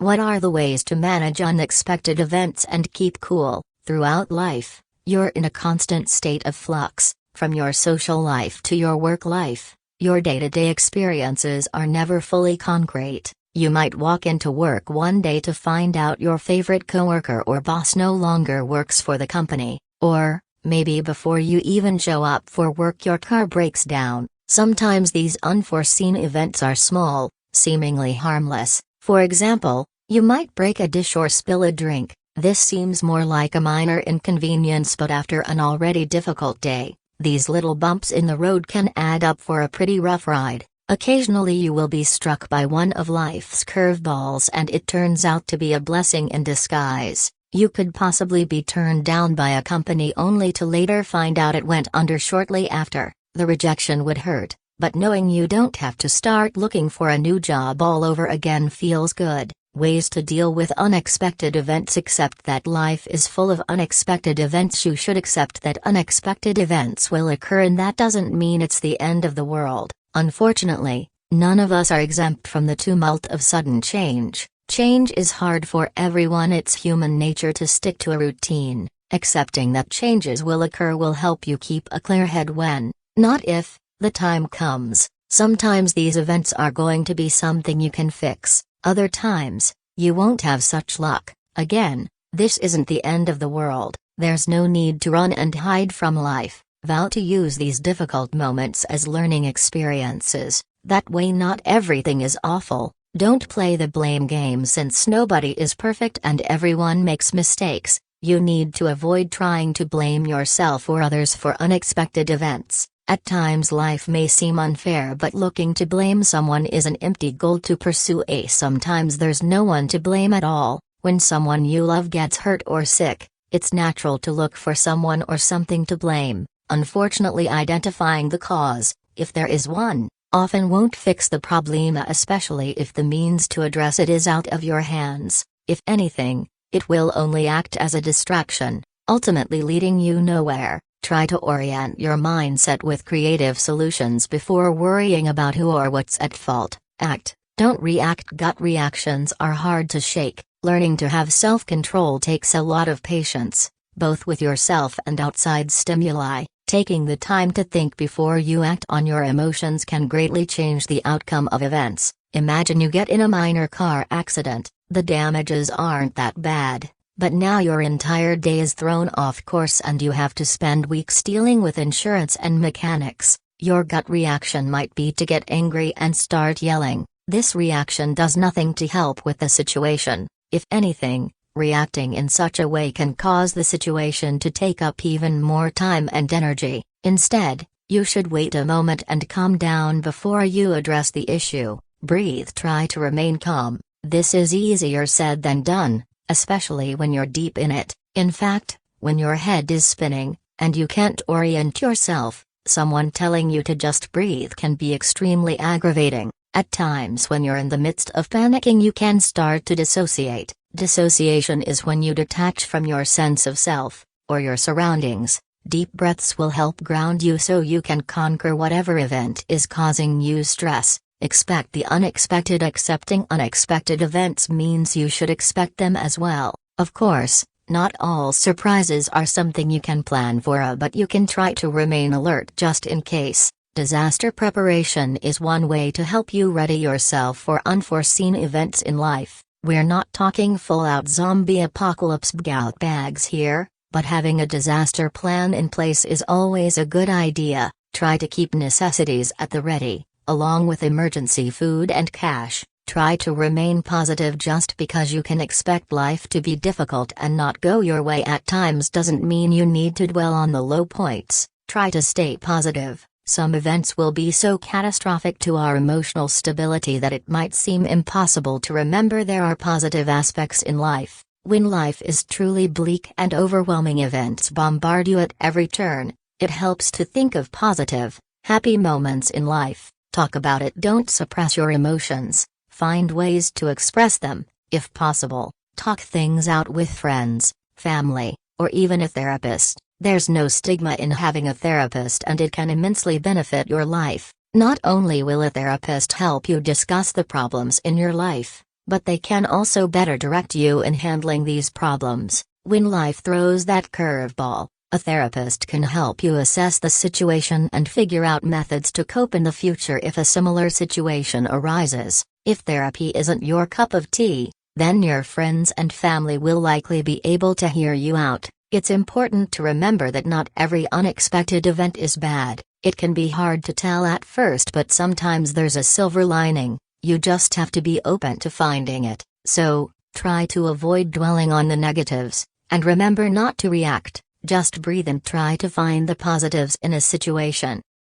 What are the ways to manage unexpected events and keep cool? Throughout life, you're in a constant state of flux, from your social life to your work life. Your day-to-day experiences are never fully concrete. You might walk into work one day to find out your favorite coworker or boss no longer works for the company, or, maybe before you even show up for work your car breaks down. Sometimes these unforeseen events are small, seemingly harmless. For example, you might break a dish or spill a drink. This seems more like a minor inconvenience, but after an already difficult day, these little bumps in the road can add up for a pretty rough ride. Occasionally you will be struck by one of life's curveballs and it turns out to be a blessing in disguise. You could possibly be turned down by a company only to later find out it went under shortly after. The rejection would hurt, but knowing you don't have to start looking for a new job all over again feels good. Ways to deal with unexpected events. Accept that life is full of unexpected events. You should accept that unexpected events will occur, and that doesn't mean it's the end of the world. Unfortunately, none of us are exempt from the tumult of sudden change. Change is hard for everyone. It's human nature to stick to a routine. Accepting that changes will occur will help you keep a clear head when, not if, the time comes. Sometimes these events are going to be something you can fix. Other times, you won't have such luck. Again, this isn't the end of the world. There's no need to run and hide from life. Vow to use these difficult moments as learning experiences. That way not everything is awful. Don't play the blame game, since nobody is perfect and everyone makes mistakes. You need to avoid trying to blame yourself or others for unexpected events. At times life may seem unfair, but looking to blame someone is an empty goal to pursue. Sometimes there's no one to blame at all. When someone you love gets hurt or sick, it's natural to look for someone or something to blame. Unfortunately, identifying the cause, if there is one, often won't fix the problem, especially if the means to address it is out of your hands. If anything, it will only act as a distraction, ultimately leading you nowhere. Try to orient your mindset with creative solutions before worrying about who or what's at fault. Act, don't react. Gut reactions are hard to shake. Learning to have self-control takes a lot of patience, both with yourself and outside stimuli. Taking the time to think before you act on your emotions can greatly change the outcome of events. Imagine you get in a minor car accident. The damages aren't that bad, but now your entire day is thrown off course and you have to spend weeks dealing with insurance and mechanics. Your gut reaction might be to get angry and start yelling. This reaction does nothing to help with the situation. If anything, reacting in such a way can cause the situation to take up even more time and energy. Instead, you should wait a moment and calm down before you address the issue. Breathe. Try to remain calm. This is easier said than done, especially when you're deep in it. In fact, when your head is spinning, and you can't orient yourself, someone telling you to just breathe can be extremely aggravating. At times when you're in the midst of panicking, you can start to dissociate. Dissociation is when you detach from your sense of self, or your surroundings. Deep breaths will help ground you so you can conquer whatever event is causing you stress. Expect the unexpected. Accepting unexpected events means you should expect them as well. Of course, not all surprises are something you can plan for, but you can try to remain alert just in case. Disaster preparation is one way to help you ready yourself for unforeseen events in life. We're not talking full-out zombie apocalypse scout bags here, but having a disaster plan in place is always a good idea. Try to keep necessities at the ready, along with emergency food and cash. Try to remain positive. Just because you can expect life to be difficult and not go your way at times doesn't mean you need to dwell on the low points. Try to stay positive. Some events will be so catastrophic to our emotional stability that it might seem impossible to remember there are positive aspects in life. When life is truly bleak and overwhelming events bombard you at every turn, it helps to think of positive, happy moments in life. Talk about it. Don't suppress your emotions. Find ways to express them, if possible. Talk things out with friends, family, or even a therapist. There's no stigma in having a therapist, and it can immensely benefit your life. Not only will a therapist help you discuss the problems in your life, but they can also better direct you in handling these problems. When life throws that curveball, a therapist can help you assess the situation and figure out methods to cope in the future if a similar situation arises. If therapy isn't your cup of tea, then your friends and family will likely be able to hear you out. It's important to remember that not every unexpected event is bad. It can be hard to tell at first, but sometimes there's a silver lining. You just have to be open to finding it. So, try to avoid dwelling on the negatives, and remember not to react. Just breathe and try to find the positives in a situation.